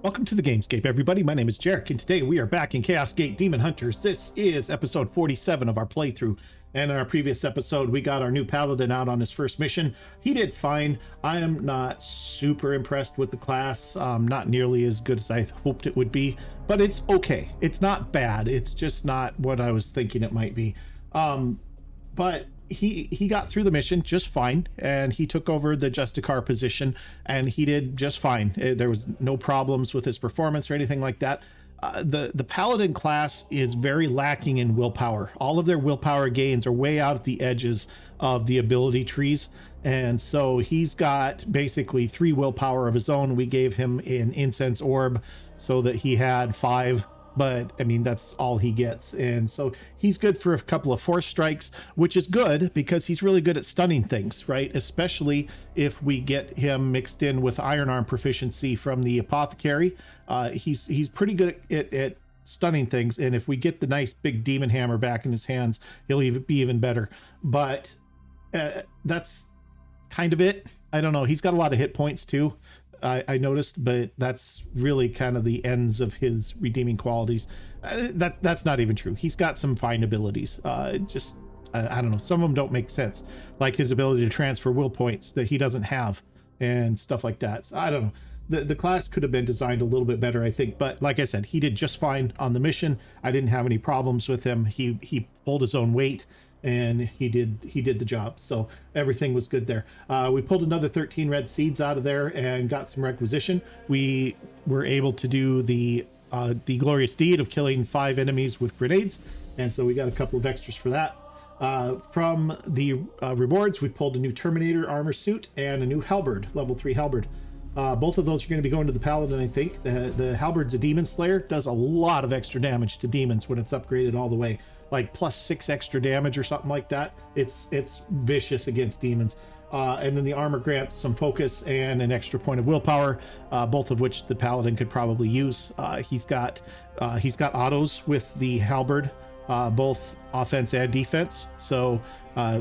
Welcome to the Gamescape, everybody. My name is Jarek, and today we are back in Chaos Gate Daemonhunters. This is episode 47 of our playthrough. And in our previous episode, we got our new paladin out on his first mission. He did fine. I am not super impressed with the class. Not nearly as good as I hoped it would be, but it's okay. It's not bad. It's just not what I was thinking it might be. But he got through the mission just fine, and he took over the Justicar position, and he did just fine. There was no problems with his performance or anything like that. The Paladin class is very lacking in willpower. All of their willpower gains are way out at the edges of the ability trees, and so he's got basically 3 willpower of his own. We gave him an incense orb so that he had 5, but I mean, that's all he gets. And so he's good for a couple of force strikes, which is good because he's really good at stunning things, right? Especially if we get him mixed in with iron arm proficiency from the apothecary. He's pretty good at stunning things. And if we get the nice big demon hammer back in his hands, he'll be even better. But that's kind of it. I don't know. He's got a lot of hit points too, I noticed, but that's really kind of the ends of his redeeming qualities. That's not even true. He's got some fine abilities. I don't know. Some of them don't make sense, like his ability to transfer will points that he doesn't have and stuff like that. So I don't know. The class could have been designed a little bit better, I think. But like I said, he did just fine on the mission. I didn't have any problems with him. He pulled his own weight, and he did the job, so everything was good there. We pulled another 13 red seeds out of there and got some requisition. We were able to do the glorious deed of killing 5 enemies with grenades, and so we got a couple of extras for that. From the rewards, we pulled a new Terminator armor suit and a new halberd, level 3 halberd. Both of those are going to be going to the paladin, I think. The halberd's a demon slayer, does a lot of extra damage to demons when it's upgraded all the way, like plus 6 extra damage or something like that. It's vicious against demons. And then the armor grants some focus and an extra point of willpower, both of which the paladin could probably use. He's got autos with the halberd, both offense and defense. So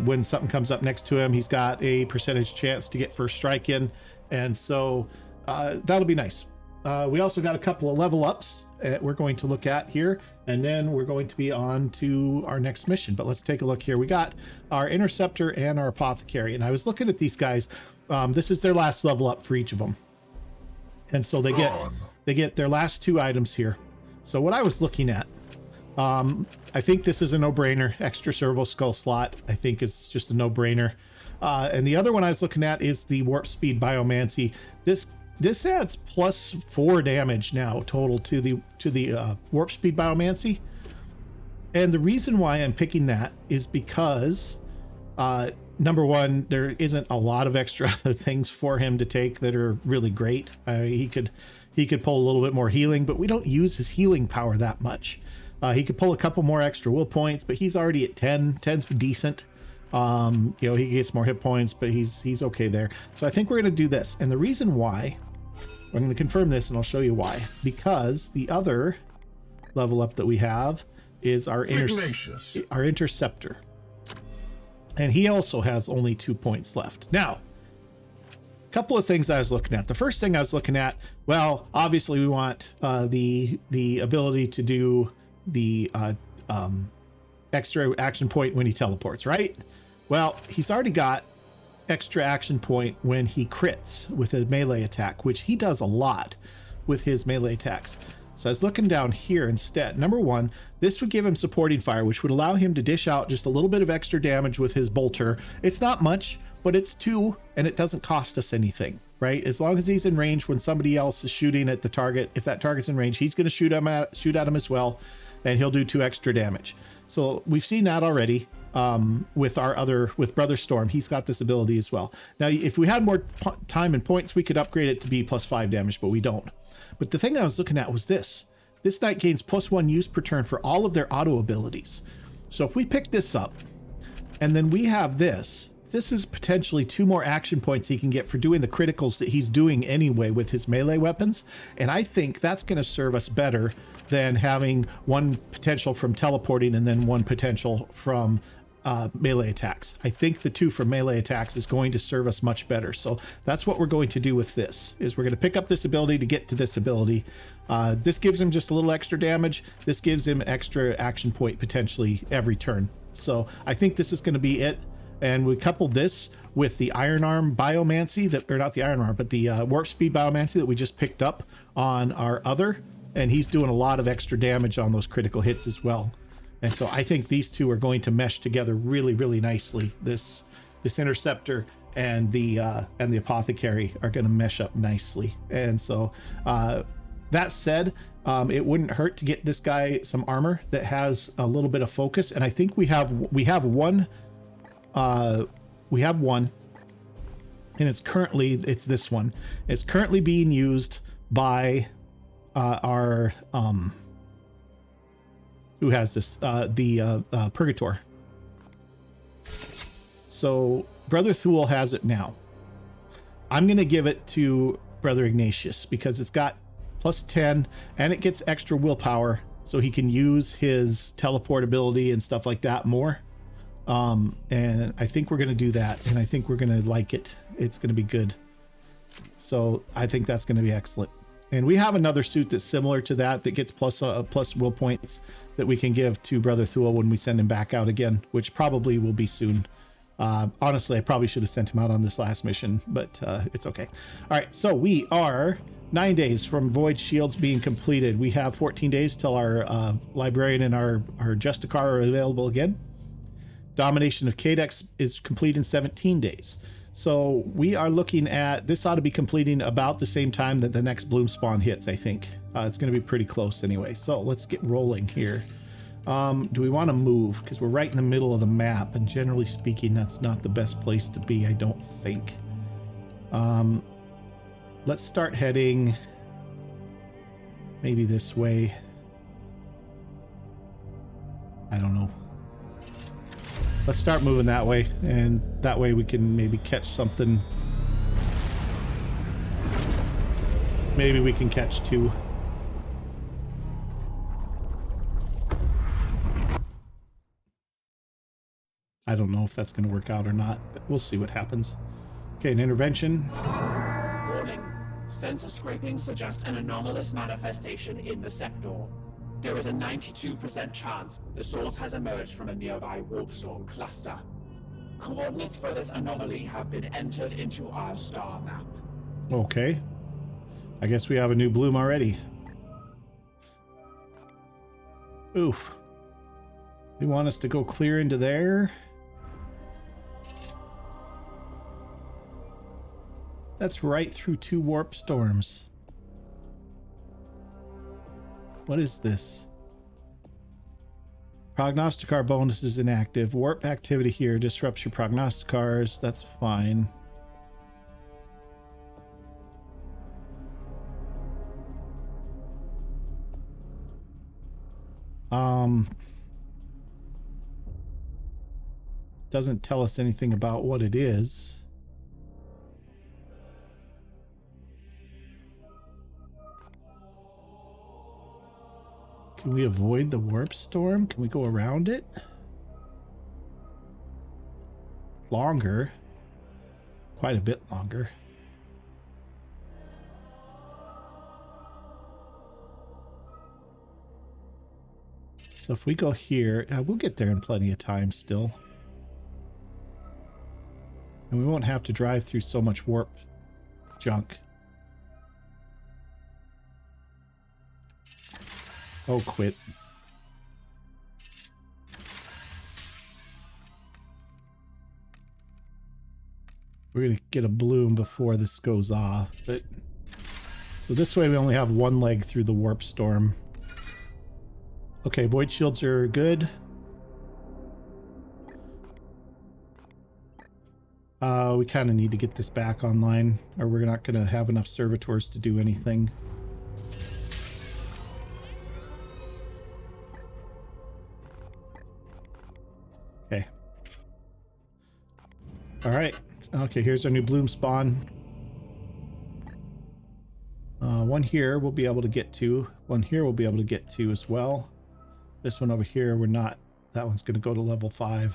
when something comes up next to him, he's got a percentage chance to get first strike in. And so that'll be nice. We also got a couple of level ups we're going to look at here, and then we're going to be on to our next mission. But let's take a look here. We got our interceptor and our apothecary, and I was looking at these guys. This is their last level up for each of them, and so they get their last 2 items here. So what I was looking at, I think this is a no-brainer. Extra servo skull slot, I think, is just a no-brainer. And the other one I was looking at is the warp speed biomancy. This adds plus 4 damage now total to the warp speed biomancy. And the reason why I'm picking that is because number one, there isn't a lot of extra other things for him to take that are really great. He could pull a little bit more healing, but we don't use his healing power that much. He could pull a couple more extra will points, but he's already at 10. 10's decent. He gets more hit points, but he's okay there. So I think we're going to do this. And the reason why, I'm going to confirm this and I'll show you why. Because the other level up that we have is our interceptor. And he also has only 2 points left. Now, a couple of things I was looking at. The first thing I was looking at, well, obviously we want the ability to do the extra action point when he teleports, right? Well, he's already got extra action point when he crits with a melee attack, which he does a lot with his melee attacks. So I was looking down here instead. Number one, this would give him supporting fire, which would allow him to dish out just a little bit of extra damage with his bolter. It's not much, but it's 2, and it doesn't cost us anything, right? As long as he's in range when somebody else is shooting at the target, if that target's in range, he's going to shoot at him as well, and he'll do 2 extra damage. So we've seen that already with Brother Storm. He's got this ability as well. Now, if we had more time and points, we could upgrade it to be plus 5 damage, but we don't. But the thing I was looking at was this. This knight gains plus 1 use per turn for all of their auto abilities. So if we pick this up, and then we have this is potentially 2 more action points he can get for doing the criticals that he's doing anyway with his melee weapons. And I think that's going to serve us better than having 1 potential from teleporting and then 1 potential from melee attacks. I think the 2 for melee attacks is going to serve us much better. So that's what we're going to do with this, is we're going to pick up this ability to get to this ability. This gives him just a little extra damage. This gives him extra action point potentially every turn. So I think this is going to be it. And we couple this with the Iron Arm Biomancy, that, or not the Iron Arm, but the Warp Speed Biomancy that we just picked up on our other. And he's doing a lot of extra damage on those critical hits as well. And so I think these 2 are going to mesh together really, really nicely. This Interceptor and the Apothecary are going to mesh up nicely. And so that said, it wouldn't hurt to get this guy some armor that has a little bit of focus. And I think we have one. We have one, and it's this one. It's currently being used by our who has this, the Purgator. So Brother Thule has it now. I'm going to give it to Brother Ignatius because it's got +10 and it gets extra willpower, so he can use his teleport ability and stuff like that more. And I think we're going to do that, and I think we're going to like it. It's going to be good. So I think that's going to be excellent. And we have another suit that's similar to that gets plus will points that we can give to Brother Thule when we send him back out again, which probably will be soon. Honestly, I probably should have sent him out on this last mission, but it's okay. All right, so we are 9 days from Void Shields being completed. We have 14 days till our Librarian and our Justicar are available again. Domination of Kadex is complete in 17 days. So we are looking at, this ought to be completing about the same time that the next bloom spawn hits, I think. It's going to be pretty close anyway. So let's get rolling here. Do we want to move? Because we're right in the middle of the map, and generally speaking, that's not the best place to be, I don't think. Let's start heading maybe this way. I don't know. Let's start moving that way, and that way we can maybe catch something. Maybe we can catch 2. I don't know if that's going to work out or not, but we'll see what happens. Okay, an intervention. Warning. Sensor scrapings suggest an anomalous manifestation in the sector. There is a 92% chance the source has emerged from a nearby warp storm cluster. Coordinates for this anomaly have been entered into our star map. Okay. I guess we have a new bloom already. Oof. They want us to go clear into there? That's right through 2 warp storms. What is this? Prognosticar bonus is inactive. Warp activity here disrupts your prognosticars. That's fine. Doesn't tell us anything about what it is. Can we avoid the warp storm? Can we go around it? Longer. Quite a bit longer. So if we go here, we'll get there in plenty of time still. And we won't have to drive through so much warp junk. Oh, quit. We're going to get a bloom before this goes off. But so this way we only have 1 leg through the warp storm. Okay, void shields are good. We kind of need to get this back online, or we're not going to have enough servitors to do anything. Okay. All right. Okay, here's our new bloom spawn. One here we'll be able to get to. One here we'll be able to get to as well. This one over here, we're not. That one's going to go to level 5.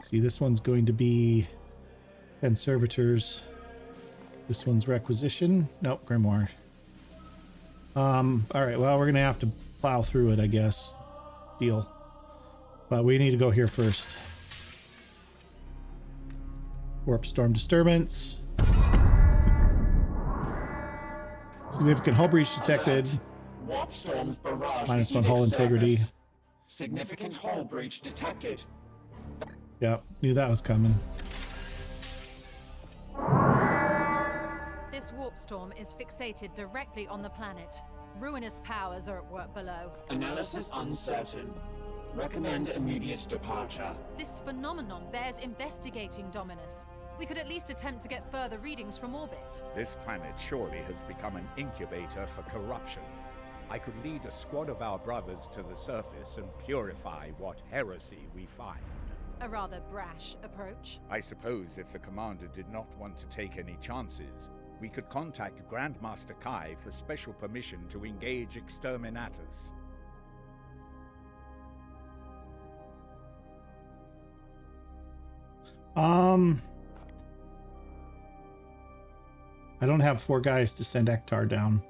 See, this one's going to be 10 servitors. This one's requisition. Nope, grimoire. All right, well, we're gonna have to plow through it, I guess. Deal. But we need to go here first. Warp storm disturbance. Significant hull breach detected. Warp storms barrage -1 hull integrity. Significant hull breach detected. Yeah, knew that was coming. This warp storm is fixated directly on the planet. Ruinous powers are at work below. Analysis uncertain. Recommend immediate departure. This phenomenon bears investigating, Dominus. We could at least attempt to get further readings from orbit. This planet surely has become an incubator for corruption. I could lead a squad of our brothers to the surface and purify what heresy we find. A rather brash approach. I suppose if the commander did not want to take any chances, we could contact Grandmaster Kai for special permission to engage exterminators. I don't have 4 guys to send Ektar down.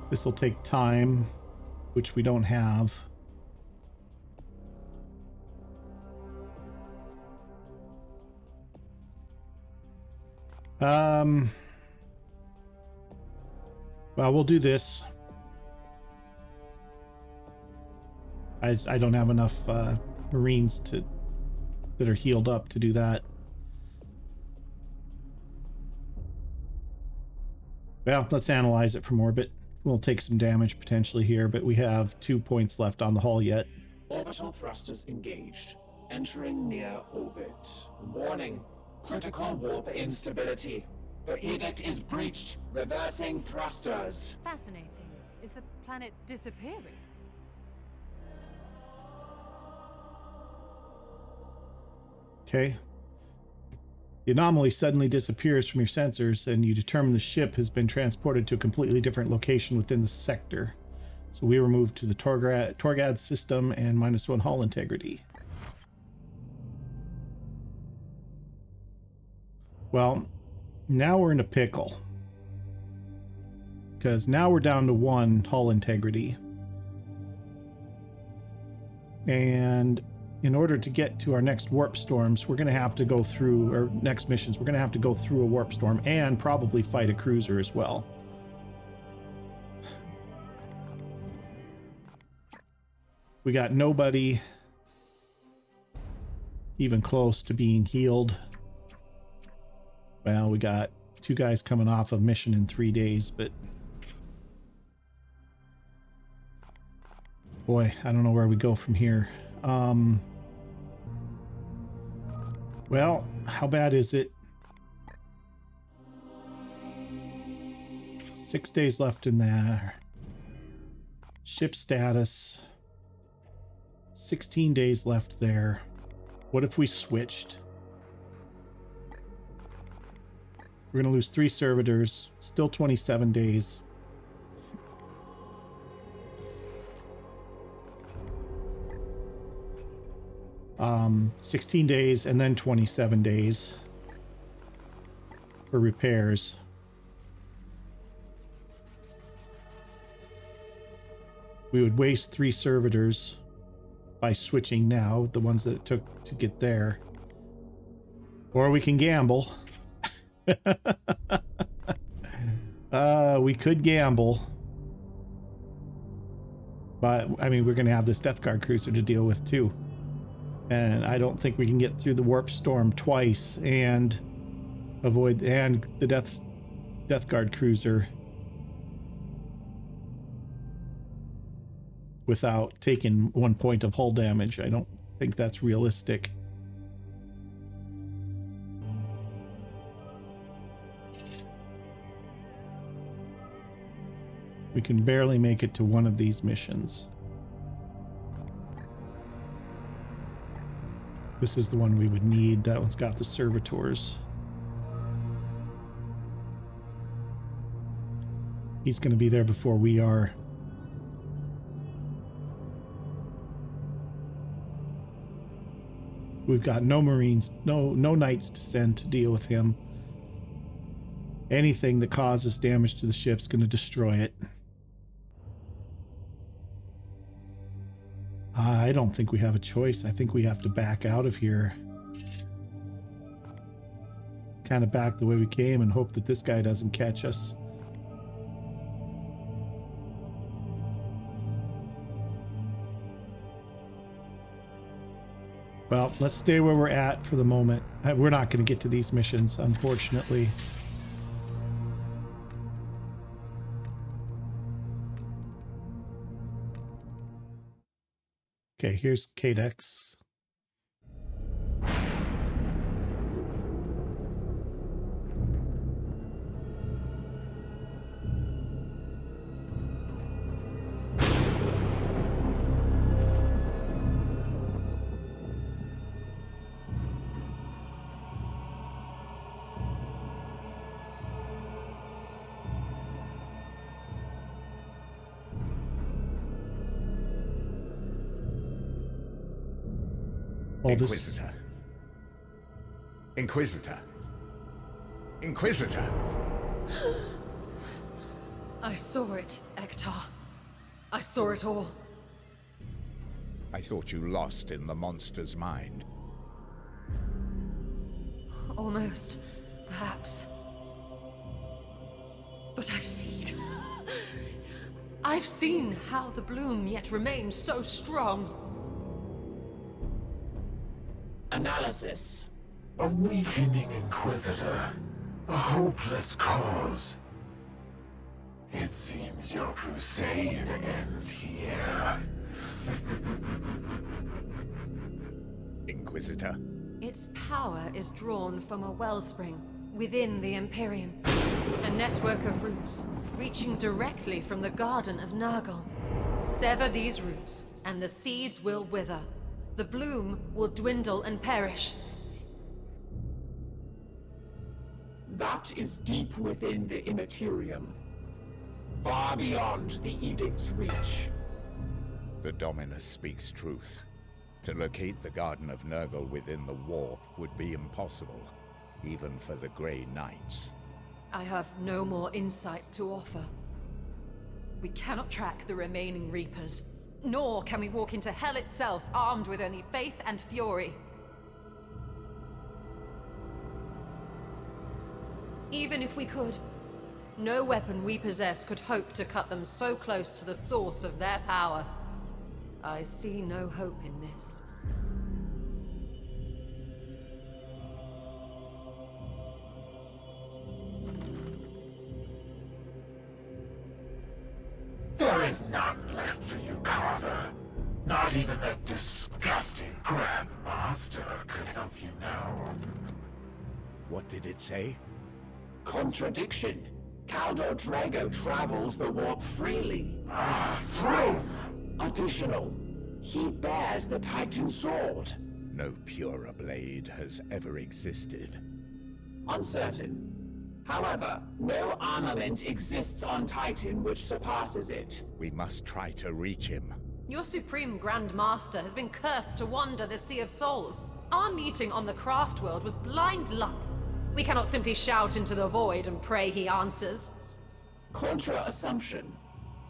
This will take time, which we don't have. Well, we'll do this. I don't have enough Marines that are healed up to do that. Well, let's analyze it from orbit. We'll take some damage potentially here, but we have 2 points left on the hull yet. Orbital thrusters engaged. Entering near orbit. Warning. Critical warp instability. The edict is breached. Reversing thrusters. Fascinating. Is the planet disappearing? Okay. The anomaly suddenly disappears from your sensors, and you determine the ship has been transported to a completely different location within the sector. So we were moved to the Torgad system and -1 hull integrity. Well, now we're in a pickle. Because now we're down to 1 hull integrity. And in order to get to our next warp storms, we're going to have to go through, or next missions, we're going to have to go through a warp storm and probably fight a cruiser as well. We got nobody even close to being healed. Well, we got 2 guys coming off of mission in 3 days, but boy, I don't know where we go from here. Well, how bad is it? 6 days left in there. Ship status. 16 days left there. What if we switched? We're going to lose 3 servitors. Still 27 days. Um, 16 days and then 27 days for repairs. We would waste 3 servitors by switching now, the ones that it took to get there. Or we can gamble. We could gamble. But, I mean, we're going to have this Death Guard cruiser to deal with too. And I don't think we can get through the warp storm twice and avoid the Death Guard cruiser without taking 1 point of hull damage. I don't think that's realistic. We can barely make it to one of these missions. This is the one we would need. That one's got the servitors. He's going to be there before we are. We've got no Marines, no knights to send to deal with him. Anything that causes damage to the ship's going to destroy it. I don't think we have a choice. I think we have to back out of here. Kind of back the way we came and hope that this guy doesn't catch us. Well, let's stay where we're at for the moment. We're not going to get to these missions, unfortunately. Okay, here's Kadex. Inquisitor. Inquisitor. Inquisitor! I saw it, Ektar. I saw it all. I thought you lost in the monster's mind. Almost, perhaps. But I've seen... I've seen how the bloom yet remains so strong. Analysis. A weakening Inquisitor. A hopeless cause. It seems your crusade ends here. Inquisitor. Its power is drawn from a wellspring within the Imperium. A network of roots reaching directly from the Garden of Nurgle. Sever these roots, and the seeds will wither. The bloom will dwindle and perish. That is deep within the Imperium. Far beyond the Edict's reach. The Dominus speaks truth. To locate the Garden of Nurgle within the warp would be impossible, even for the Grey Knights. I have no more insight to offer. We cannot track the remaining Reapers, nor can we walk into hell itself armed with only faith and fury. Even if we could, no weapon we possess could hope to cut them so close to the source of their power. I see no hope in this. There is none left for you, Carver. Not even that disgusting Grand Master could help you now. What did it say? Contradiction. Caldor Drago travels the warp freely. Ah, throne! Additional, he bears the Titan sword. No purer blade has ever existed. Uncertain. However, no armament exists on Titan which surpasses it. We must try to reach him. Your Supreme Grand Master has been cursed to wander the Sea of Souls. Our meeting on the Craft World was blind luck. We cannot simply shout into the void and pray he answers. Contra-assumption.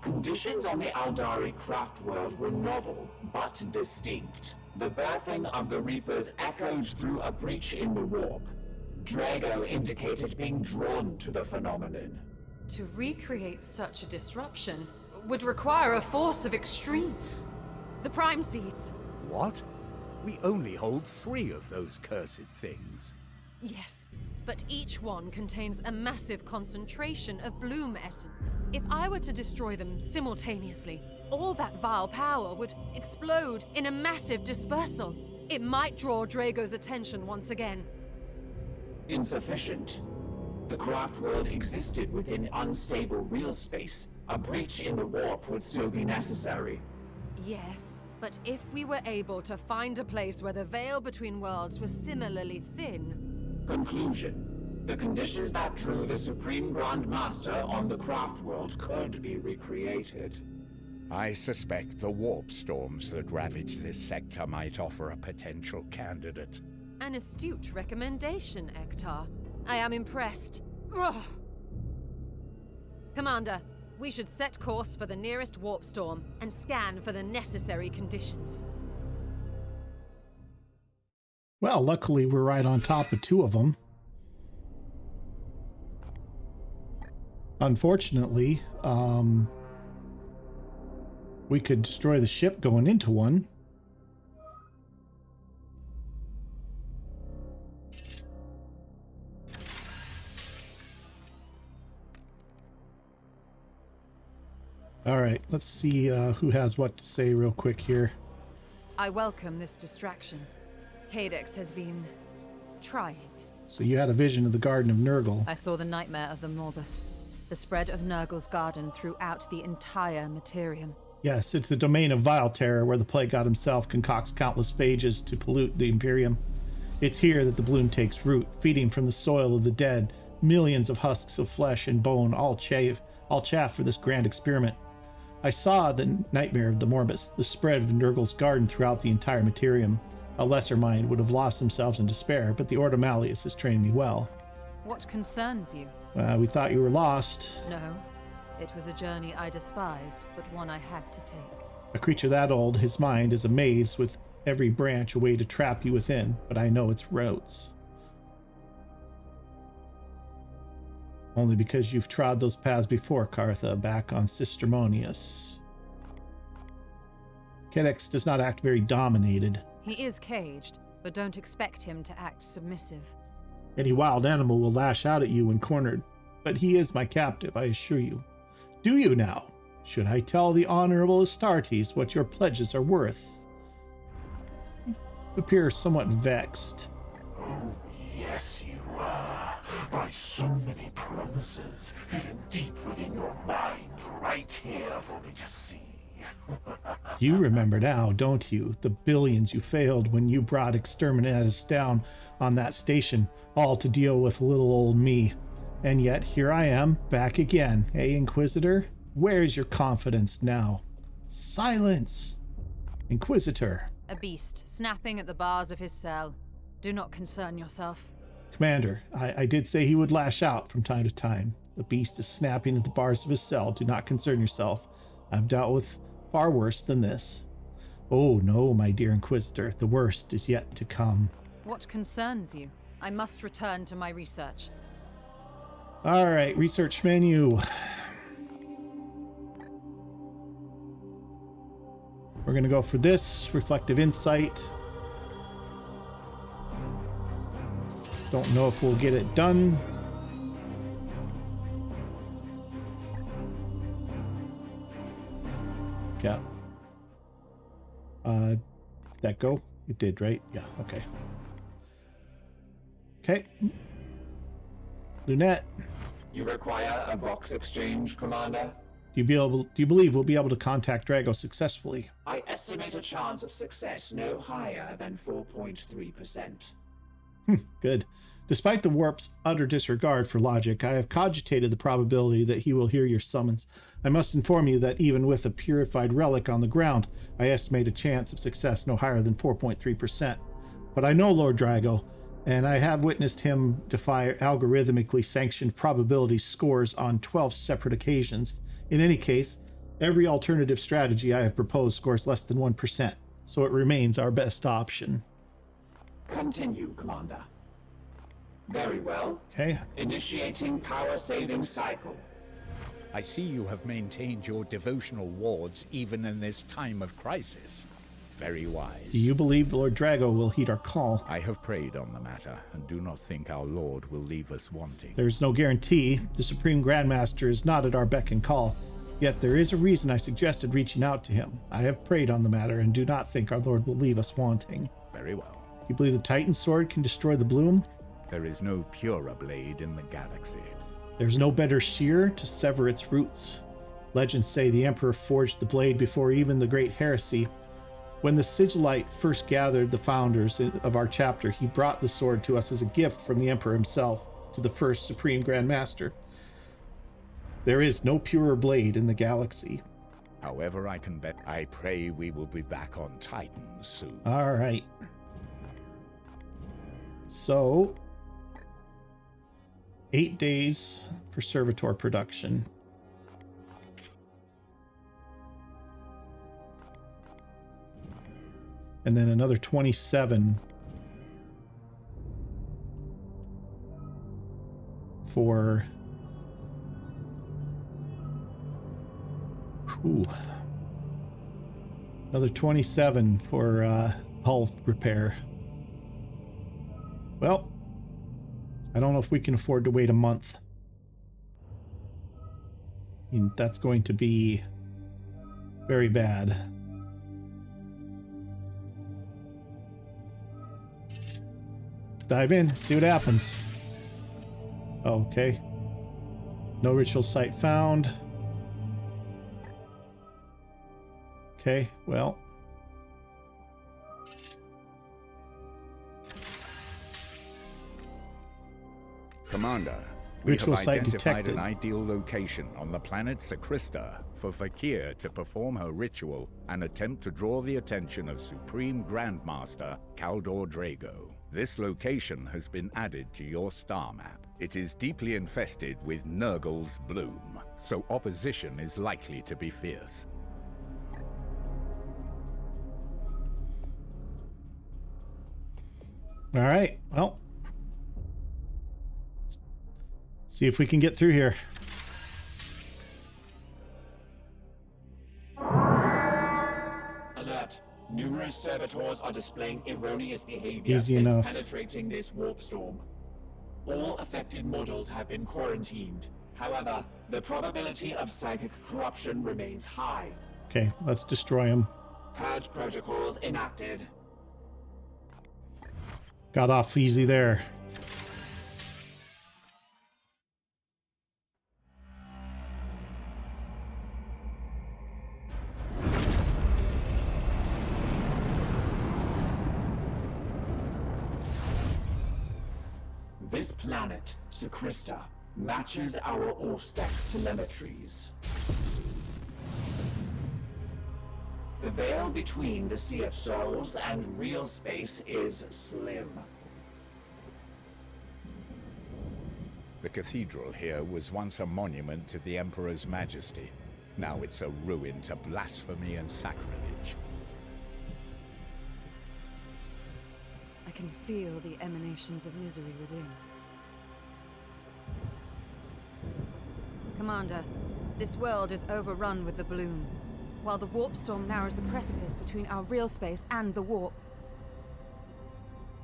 Conditions on the Aldari Craft World were novel, but distinct. The birthing of the Reapers echoed through a breach in the warp. Drago indicated being drawn to the phenomenon. To recreate such a disruption would require a force of extreme... The Prime Seeds. What? We only hold 3 of those cursed things. Yes, but each one contains a massive concentration of bloom essence. If I were to destroy them simultaneously, all that vile power would explode in a massive dispersal. It might draw Drago's attention once again. Insufficient. The craft world existed within unstable real space. A breach in the warp would still be necessary. Yes, but if we were able to find a place where the veil between worlds was similarly thin... Conclusion. The conditions that drew the Supreme Grand Master on the craft world could be recreated. I suspect the warp storms that ravage this sector might offer a potential candidate. An astute recommendation, Ektar. I am impressed. Ugh. Commander, we should set course for the nearest warp storm and scan for the necessary conditions. Well, luckily we're right on top of two of them. Unfortunately, we could destroy the ship going into one. All right, let's see who has what to say real quick here. I welcome this distraction. Kadex has been trying. So you had a vision of the Garden of Nurgle. I saw the nightmare of the Morbus, the spread of Nurgle's garden throughout the entire Imperium. Yes, it's the domain of vile terror where the plague god himself concocts countless phages to pollute the Imperium. It's here that the bloom takes root, feeding from the soil of the dead, millions of husks of flesh and bone, all chaff for this grand experiment. I saw the nightmare of the Morbus, the spread of Nurgle's garden throughout the entire Materium. A lesser mind would have lost themselves in despair, but the Ordo Malleus has trained me well. What concerns you? We thought you were lost. No. It was a journey I despised, but one I had to take. A creature that old, his mind is a maze with every branch a way to trap you within, but I know its roads. Only because you've trod those paths before, Cartha, back on Sistermonius. Kadex does not act very dominated. He is caged, but don't expect him to act submissive. Any wild animal will lash out at you when cornered, but he is my captive, I assure you. Do you now? Should I tell the Honorable Astartes what your pledges are worth? You appear somewhat vexed. Oh, yes, you are. By so many promises hidden deep within your mind, right here for me to see. You remember now, don't you? The billions you failed when you brought Exterminatus down on that station, all to deal with little old me. And yet here I am, back again. Hey, Inquisitor? Where's your confidence now? Silence! Inquisitor. A beast, snapping at the bars of his cell. Do not concern yourself. Commander, I did say he would lash out from time to time. The beast is snapping at the bars of his cell. Do not concern yourself. I've dealt with far worse than this. Oh no, my dear Inquisitor, the worst is yet to come. What concerns you? I must return to my research. All right, research menu. We're going to go for this, reflective insight. Don't know if we'll get it done. Yeah. Did that go? It did, right? Yeah, okay. Okay. Lunette. You require a Vox exchange, Commander? Do you believe we'll be able to contact Drago successfully? I estimate a chance of success no higher than 4.3%. Good. Despite the warp's utter disregard for logic, I have cogitated the probability that he will hear your summons. I must inform you that even with a purified relic on the ground, I estimate a chance of success no higher than 4.3%. But I know Lord Drago, and I have witnessed him defy algorithmically sanctioned probability scores on 12 separate occasions. In any case, every alternative strategy I have proposed scores less than 1%, so it remains our best option. Continue, Commander. Very well. Okay. Initiating power saving cycle. I see you have maintained your devotional wards even in this time of crisis. Very wise. Do you believe Lord Drago will heed our call? I have prayed on the matter, and do not think our Lord will leave us wanting. There's no guarantee. The Supreme Grandmaster is not at our beck and call. Yet there is a reason I suggested reaching out to him. I have prayed on the matter and do not think our Lord will leave us wanting. Very well. You believe the Titan sword can destroy the bloom? There is no purer blade in the galaxy. There's no better shear to sever its roots. Legends say the Emperor forged the blade before even the Great Heresy. When the Sigillite first gathered the founders of our chapter, he brought the sword to us as a gift from the Emperor himself to the first Supreme Grand Master. There is no purer blade in the galaxy. However I can bet. I pray we will be back on Titan soon. All right. So, 8 days for servitor production. And then another 27 for another 27 for hull repair. Well, I don't know if we can afford to wait a month. I mean, that's going to be very bad. Let's dive in, see what happens. Okay. No ritual site found. Okay, well. Commander, we Ritual have site identified detected. an ideal location on the planet Sakrista for Fakir to perform her ritual and attempt to draw the attention of Supreme Grandmaster Kaldor Drago. This location has been added to your star map. It is deeply infested with Nurgle's bloom, so opposition is likely to be fierce. All right, well. See if we can get through here. Alert. Numerous servitors are displaying erroneous behavior Easy since enough. penetrating this warp storm. All affected modules have been quarantined. However, the probability of psychic corruption remains high. Okay, let's destroy them. Purge protocols enacted. Got off easy there. This planet, Sakrista, matches our Auspex telemetries. The veil between the Sea of Souls and real space is slim. The cathedral here was once a monument to the Emperor's majesty. Now it's a ruin to blasphemy and sacrilege. I can feel the emanations of misery within. Commander, this world is overrun with the bloom, while the warp storm narrows the precipice between our real space and the warp.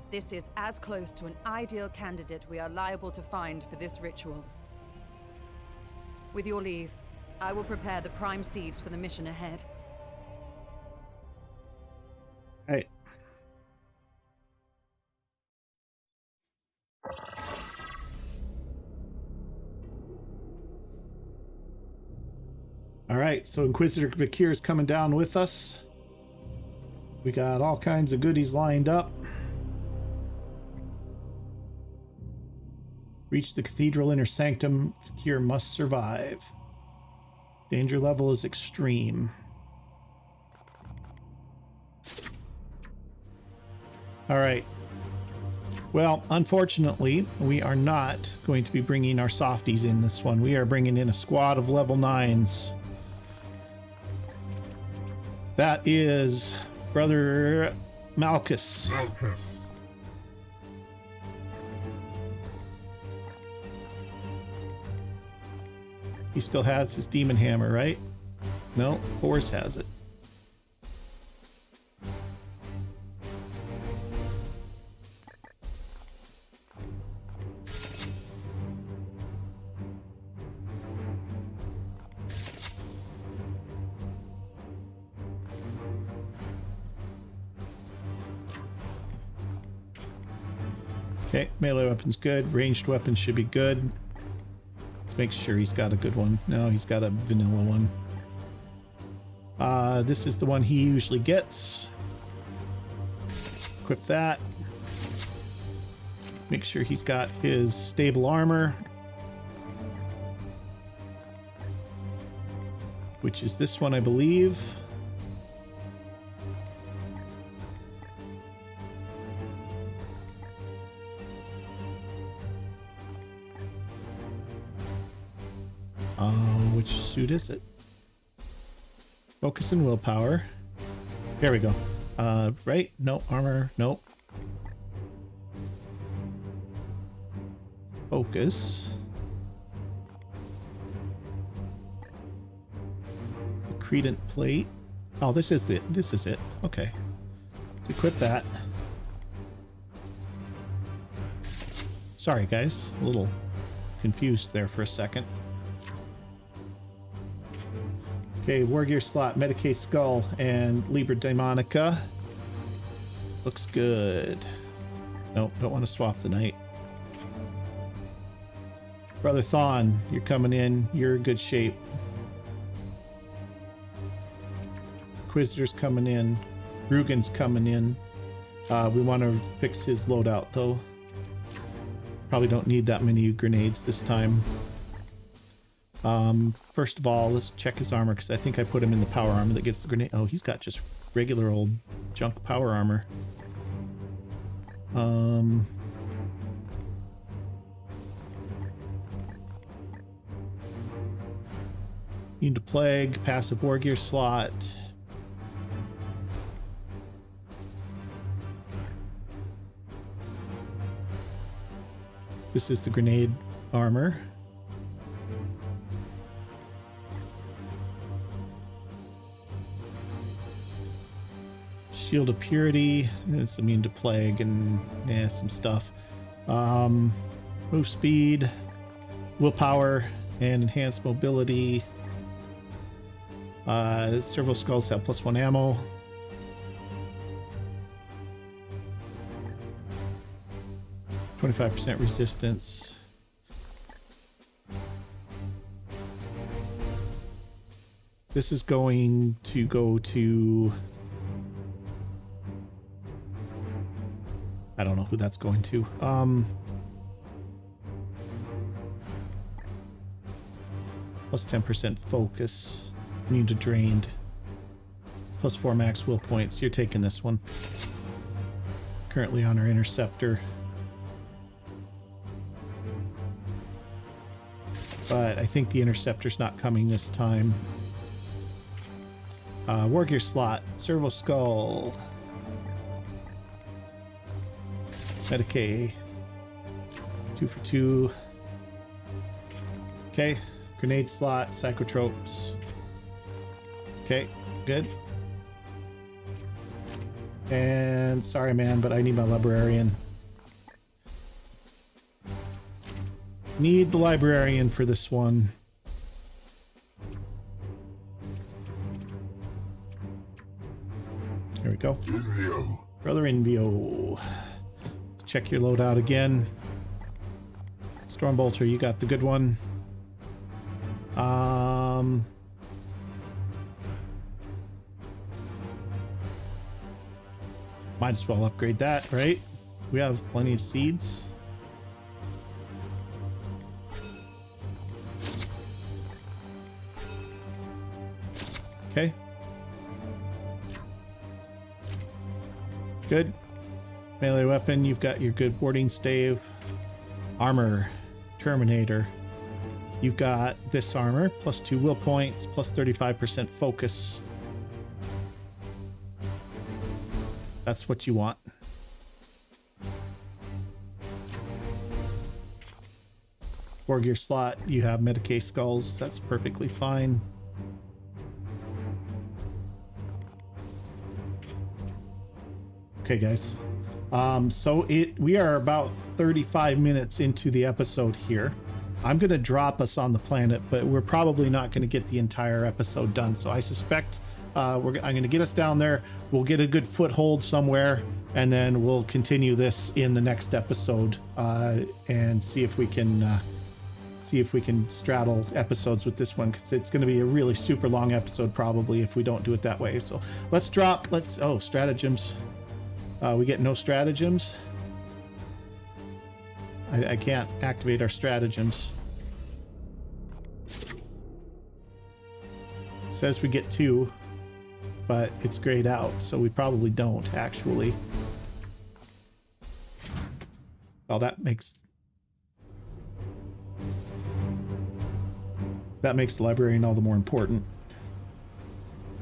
This is as close to an ideal candidate we are liable to find for this ritual. With your leave, I will prepare the prime seeds for the mission ahead. Right. All right, so Inquisitor Vakir is coming down with us. We got all kinds of goodies lined up. Reach the Cathedral Inner Sanctum. Vakir must survive. Danger level is extreme. All right. Well, unfortunately, we are not going to be bringing our softies in this one. We are bringing in a squad of level 9s. That is Brother Malchus. He still has his demon hammer, right? No, Force has it. Okay, melee weapon's good. Ranged weapons should be good. Let's make sure he's got a good one. No, he's got a vanilla one. This is the one he usually gets. Equip that. Make sure he's got his stable armor. which is this one, I believe. Which suit is it? Focus and willpower. There we go. Right? No, armor. Nope. Focus. Credent plate. Oh, this is it. This is it. Okay. Let's equip that. Sorry, guys. A little confused there for a second. Okay, War Gear slot, Medicae Skull, and Libra Daemonica. Looks good. Nope, don't want to swap tonight. Brother Thawne, you're coming in. You're in good shape. Inquisitor's coming in. Rugen's coming in. We want to fix his loadout, though. Probably don't need that many grenades this time. First of all, let's check his armor, because I think I put him in the power armor that gets the grenade. Oh, he's got just regular old junk power armor. Immune to plague, passive War Gear slot. This is the grenade armor. Shield of Purity. It's immune to plague and some stuff. Move speed, willpower, and enhanced mobility. Several skulls have +1 ammo. %, resistance. This is going to go to... I don't know who that's going to. +10% focus. Immune to drained. +4 max will points. You're taking this one. Currently on our Interceptor. But I think the Interceptor's not coming this time. War Gear slot. Servo Skull. Medicae. 2 for 2. Okay. Grenade slot. Psychotropes. Okay. Good. And sorry, man, but I need my librarian. Need the librarian for this one. There we go. Invio. Brother Invio. Let's check your loadout again. Stormbolter, you got the good one. Might as well upgrade that, right? We have plenty of seeds. Okay. Good. Melee weapon, you've got your good warding stave. Armor, Terminator. You've got this armor, +2 will points, +35% focus. That's what you want. War Gear slot, you have Medicae skulls. That's perfectly fine. Okay, guys. We are about 35 minutes into the episode here. I'm going to drop us on the planet, but we're probably not going to get the entire episode done. So I suspect I'm going to get us down there. We'll get a good foothold somewhere, and then we'll continue this in the next episode and see if we can straddle episodes with this one, because it's going to be a really super long episode probably if we don't do it that way. So let's drop. Oh, stratagems. We get no stratagems. I can't activate our stratagems. says we get 2, but it's grayed out, so we probably don't actually. Well, that makes the librarian all the more important.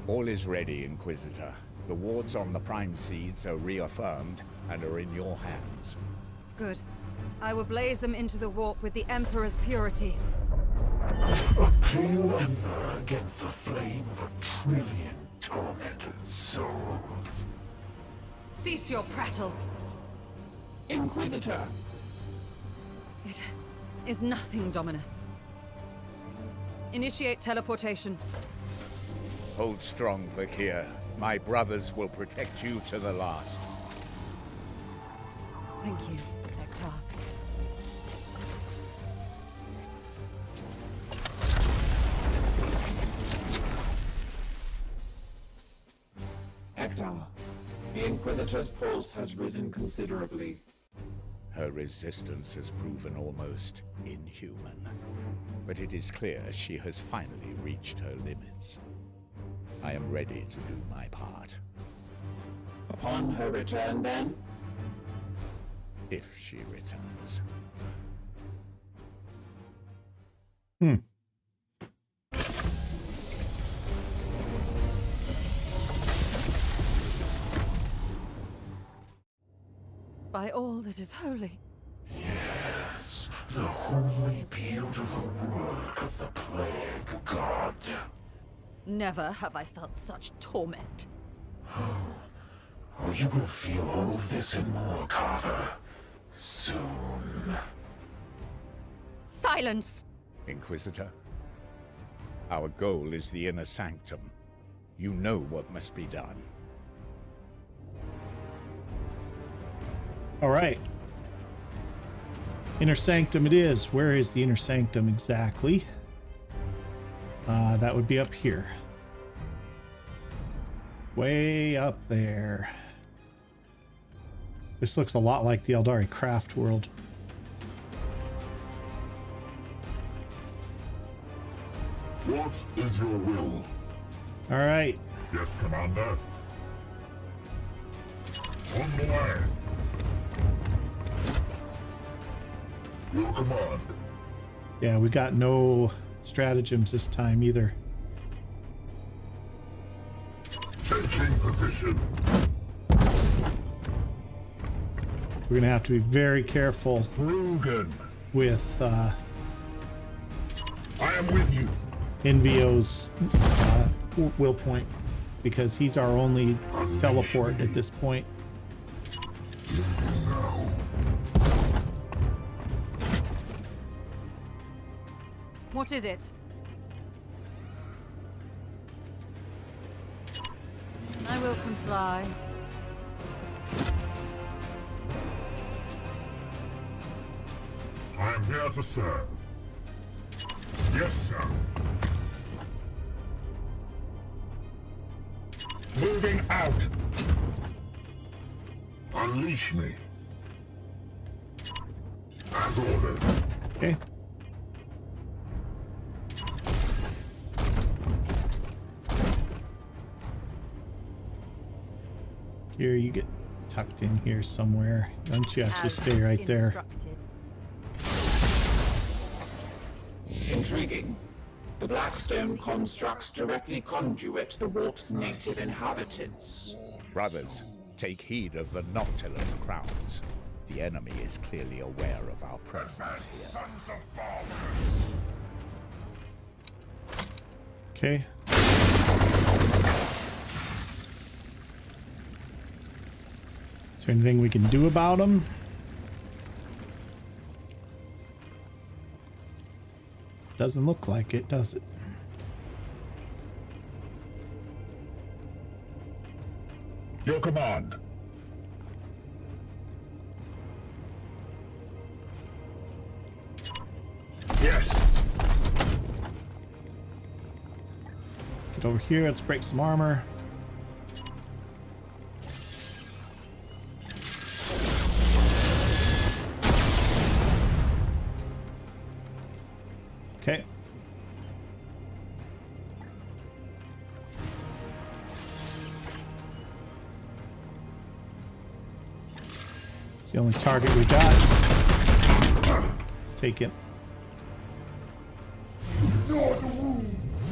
All is ready, Inquisitor. The wards on the Prime Seeds are reaffirmed and are in your hands. Good. I will blaze them into the warp with the Emperor's purity. A pale ember against the flame of 1,000,000,000 tormented souls. Cease your prattle. Inquisitor! It is nothing, Dominus. Initiate teleportation. Hold strong, Vakir. My brothers will protect you to the last. Thank you, Hector. Hector, the Inquisitor's pulse has risen considerably. Her resistance has proven almost inhuman. But it is clear she has finally reached her limits. I am ready to do my part. Upon her return, then? If she returns. By all that is holy. Yes, the wholly beautiful work of the Plague God. Never have I felt such torment. Oh, you will feel all of this and more, Carver. Soon. Silence! Inquisitor, our goal is the Inner Sanctum. You know what must be done. All right. Inner Sanctum it is. Where is the Inner Sanctum exactly? That would be up here. Way up there. This looks a lot like the Eldari craft world. What is your will? All right. Yes, Commander. On the way. Your command. Yeah, we got no stratagems this time either. Taking position. We're gonna have to be very careful Rugen. with I am with you. Envio's will point, because he's our only teleport at this point. Now. What is it? I will comply. I am here to serve. Yes, sir. Moving out. Unleash me. As ordered. Okay. Here, you get tucked in here somewhere. Why don't you actually stay right there? Instructed. Intriguing. The Blackstone constructs directly conduit the warp's native inhabitants. Brothers, take heed of the Noctilith crowns. The enemy is clearly aware of our presence here. Okay. Is there anything we can do about them? Doesn't look like it, does it? Your command. Yes. Get over here, let's break some armor. Okay. It's the only target we got. Take it. Ignore the wounds.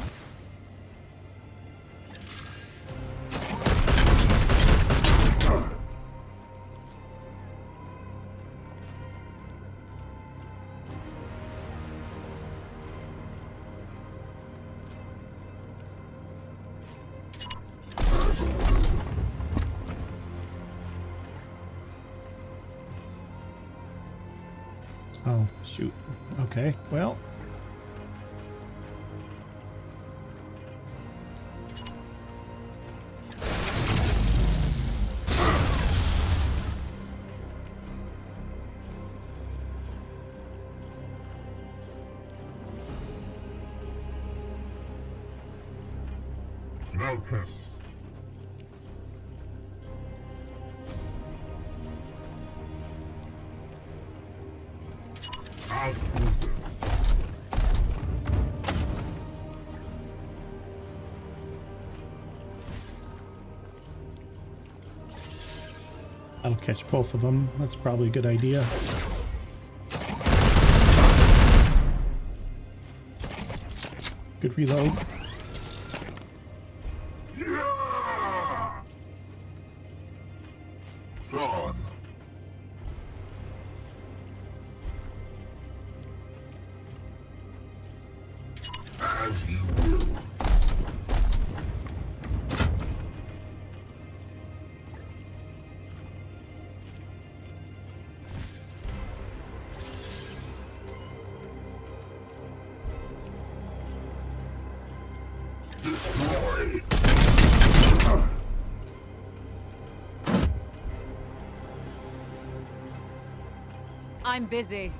Oh, shoot. Okay, well. Malchus. Outwounded. That'll catch both of them. That's probably a good idea. Good reload. Yeah! Gone. As you will. Destroy. I'm busy.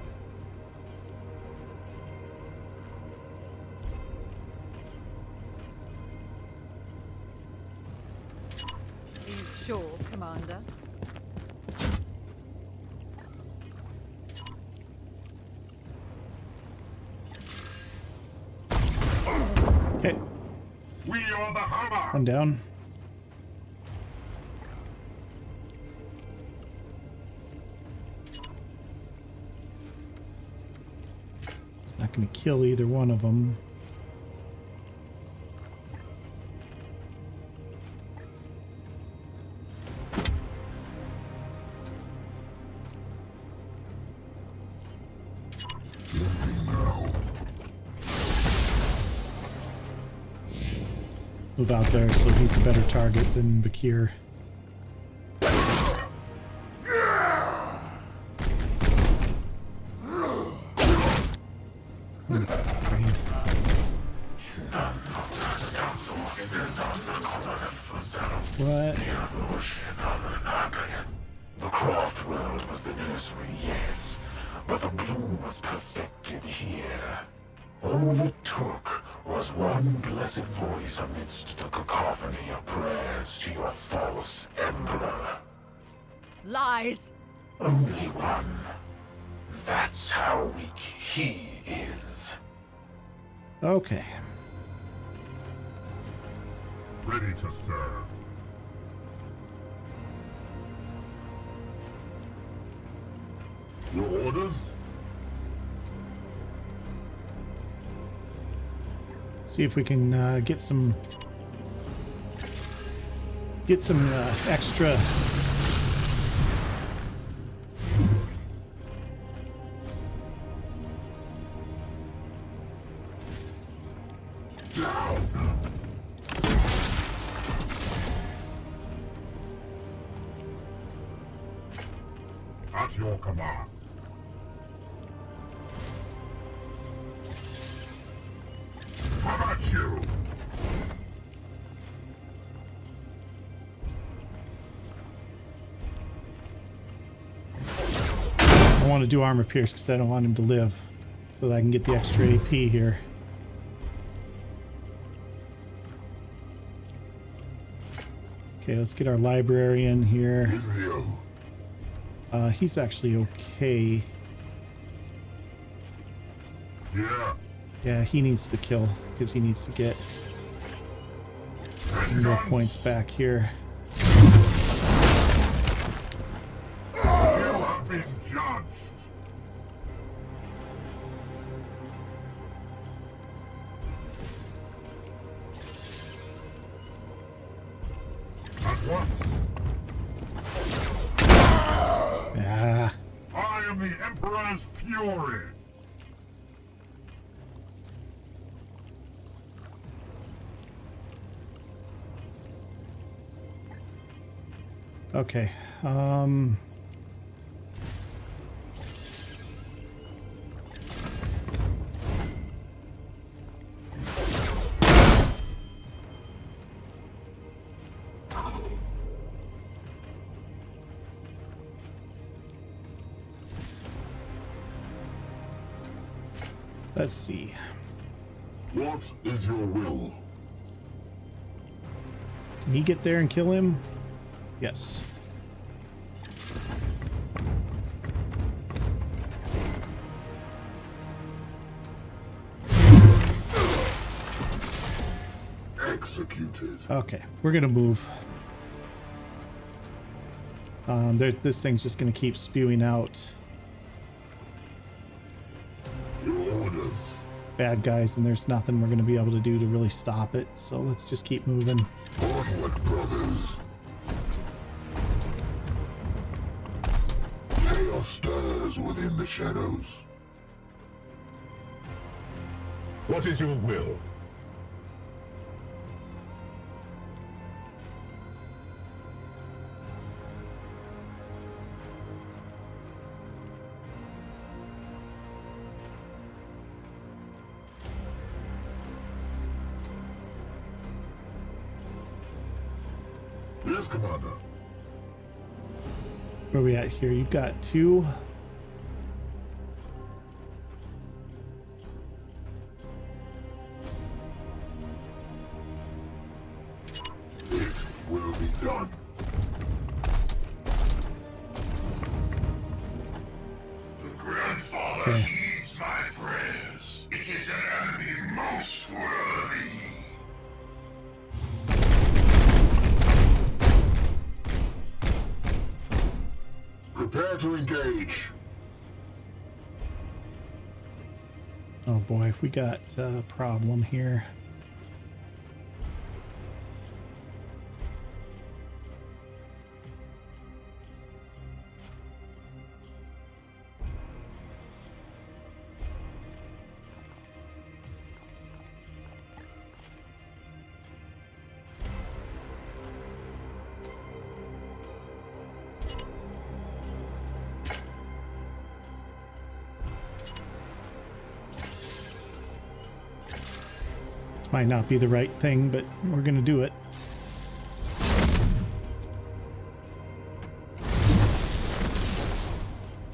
Are you sure, Commander? Okay, We are the hammer. one down. Not gonna kill either one of them. Move out there so he's a better target than Bakir. Trained. What? The craft world was the nursery, yes, but the bloom was perfected here. All it took was one blessed voice amidst the cacophony of prayers to your false emperor. Lies! Only one. That's how weak he is. Okay. Ready to serve. Your orders? See if we can get some extra. At your command. At you. I want to do armor pierce because I don't want him to live, so that I can get the extra AP here. Okay, let's get our librarian here. Imperium. He's actually okay. Yeah. Yeah, he needs to kill because he needs to get some more points back here. You Ah. I am the Emperor's fury. Okay. Let's see. What is your will? Can he get there and kill him? Yes. Executed. Okay, we're gonna move. This thing's just gonna keep spewing out Your orders. bad guys, and there's nothing we're gonna be able to do to really stop it. So let's just keep moving. Onward, brothers. Chaos stirs within the shadows. What is your will? Yes, Commander. Where are we at here? You've got two. It will be done. The grandfather Okay. heeds my prayers. It is an enemy most worthy. Prepare to engage. Oh boy, we got a problem here. This might not be the right thing, but we're gonna do it.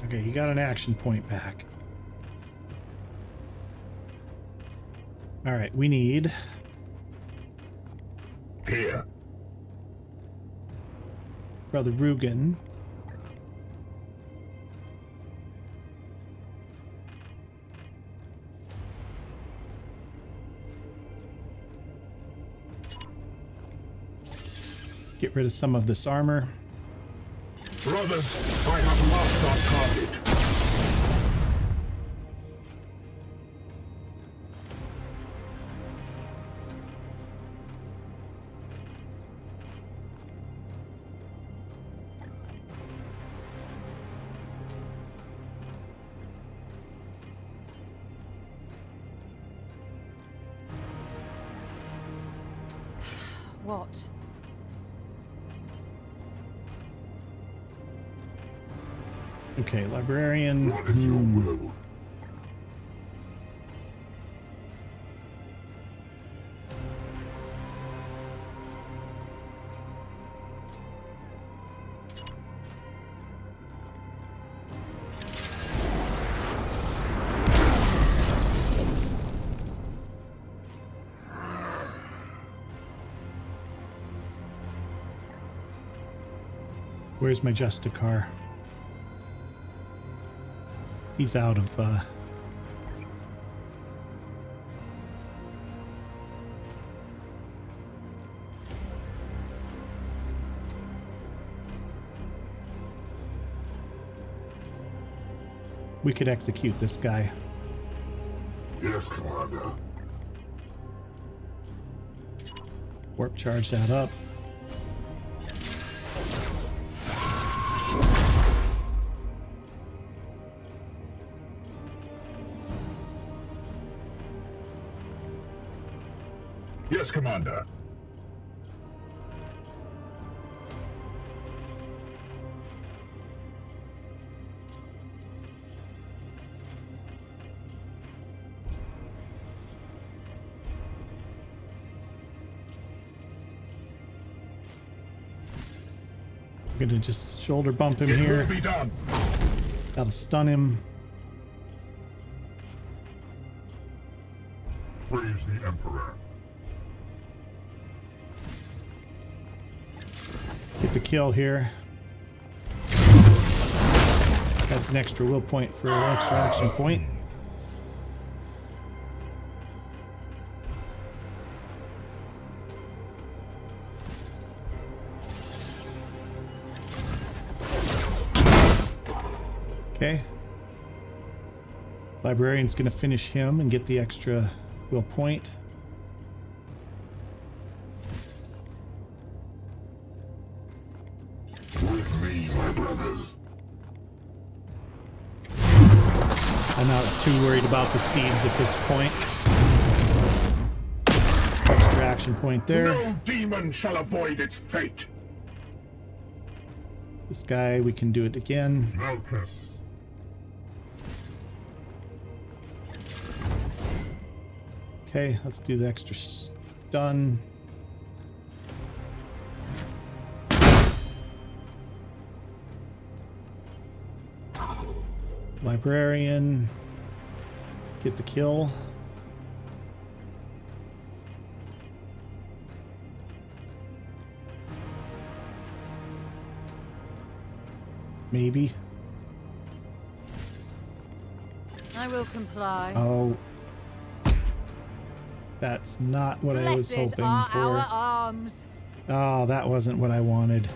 Okay, he got an action point back. All right, we need Here. Brother Rugen. Get rid of some of this armor. Brothers, I have lost our target. What? Okay, librarian. What is your will? Where's my Justicar? He's out of we could execute this guy. Yes, Commander. Warp charge that up. Yes, Commander. I'm gonna just shoulder bump him It here. will be done. That'll stun him. Praise the Emperor. Get the kill here. That's an extra will point for an extra action point. Okay. Librarian's gonna finish him and get the extra will point. With me, my brothers. I'm not too worried about the seeds at this point. Extra action point there. No demon shall avoid its fate. This guy, we can do it again. Malchus. Okay, let's do the extra stun. Librarian. Get the kill. Maybe. I will comply. Oh. That's not what I was Blessed hoping are for. our arms. Oh, that wasn't what I wanted.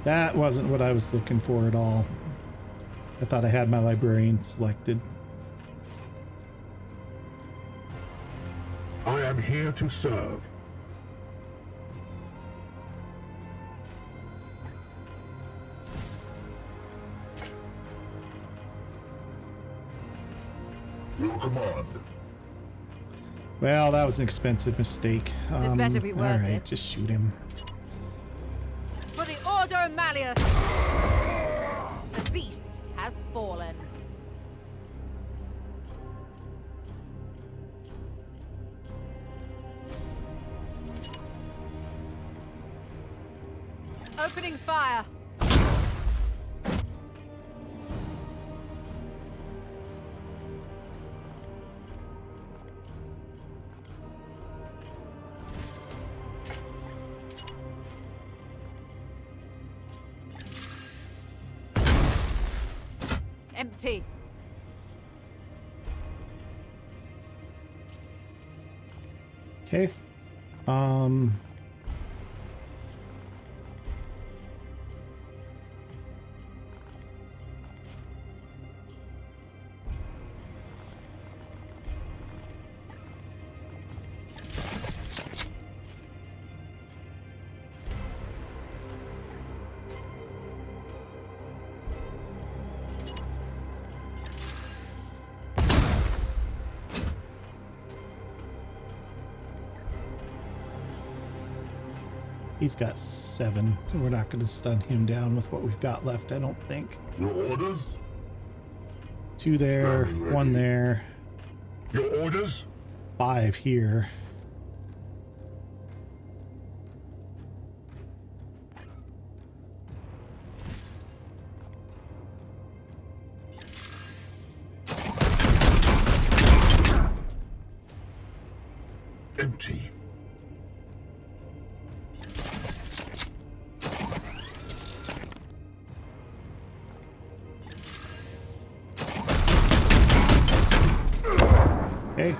That wasn't what I was looking for at all. I thought I had my librarian selected. I am here to serve. Your command. Well, that was an expensive mistake. This better be worth all right, it. just shoot him. For the Order of Malleus. The beast has fallen. Opening fire. Empty. Okay. He's got 7, so we're not going to stun him down with what we've got left, I don't think. Your orders? 2 there, Standing ready. 1 there, Your orders? 5 here. Empty. Okay.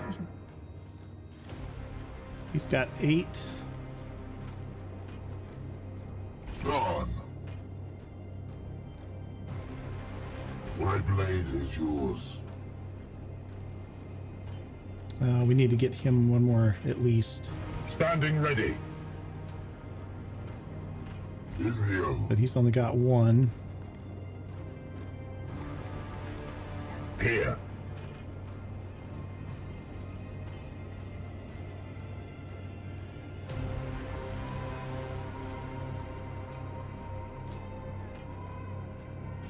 He's got 8. Gone. My blade is yours. We need to get him 1 more at least. Standing ready. In view. But he's only got 1. Here.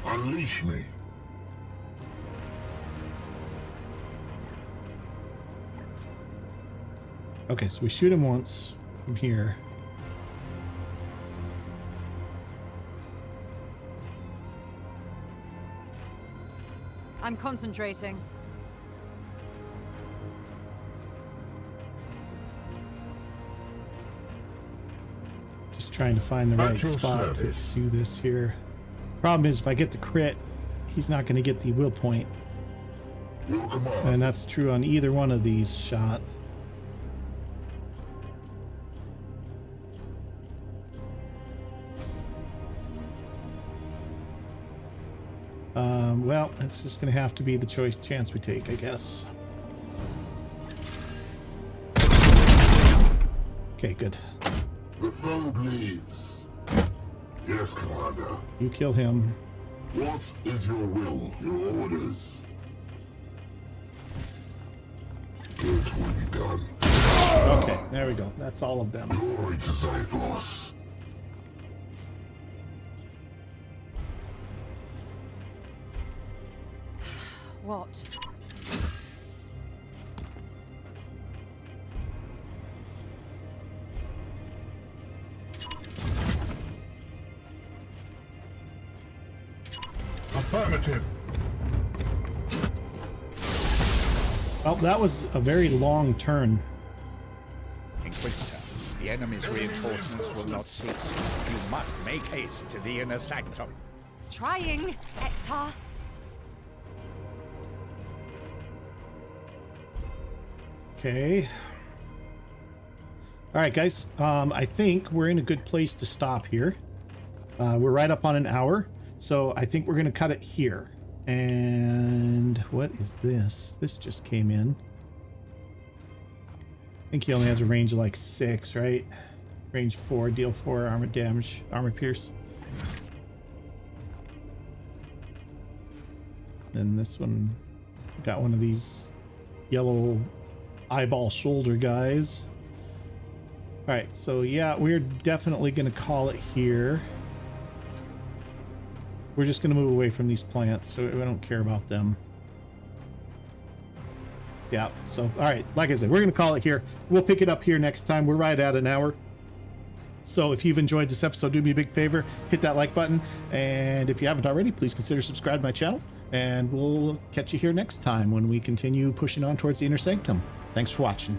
Unleash me. Okay, so we shoot him once from here. I'm concentrating. Just trying to find the right spot to do this here. Problem is, if I get the crit, he's not going to get the will point. And that's true on either one of these shots. Well, it's just going to have to be the chance we take, I guess. Okay, good. The foe bleeds. Yes, Commander. You kill him. What is your will? Your orders? It will be done. Okay, there we go. That's all of them. Glory to Xyphos. What? Affirmative. Well, that was a very long turn. Inquisitor, the enemy's reinforcements will not cease. You must make haste to the Inner Sanctum. Trying, Hector. Okay. All right, guys. I think we're in a good place to stop here. We're right up on an hour, so I think we're going to cut it here. And what is this? This just came in. I think he only has a range of like 6, right? Range 4, deal 4, armor damage, armor pierce. And this one got one of these yellow eyeball shoulder guys. All right, so yeah, we're definitely going to call it here. We're just going to move away from these plants, so we don't care about them. Yeah, so all right, like I said, we're going to call it here. We'll pick it up here next time. We're right at an hour. So if you've enjoyed this episode, do me a big favor, hit that like button, and if you haven't already, please consider subscribing to my channel, and we'll catch you here next time when we continue pushing on towards the Inner Sanctum. Thanks for watching.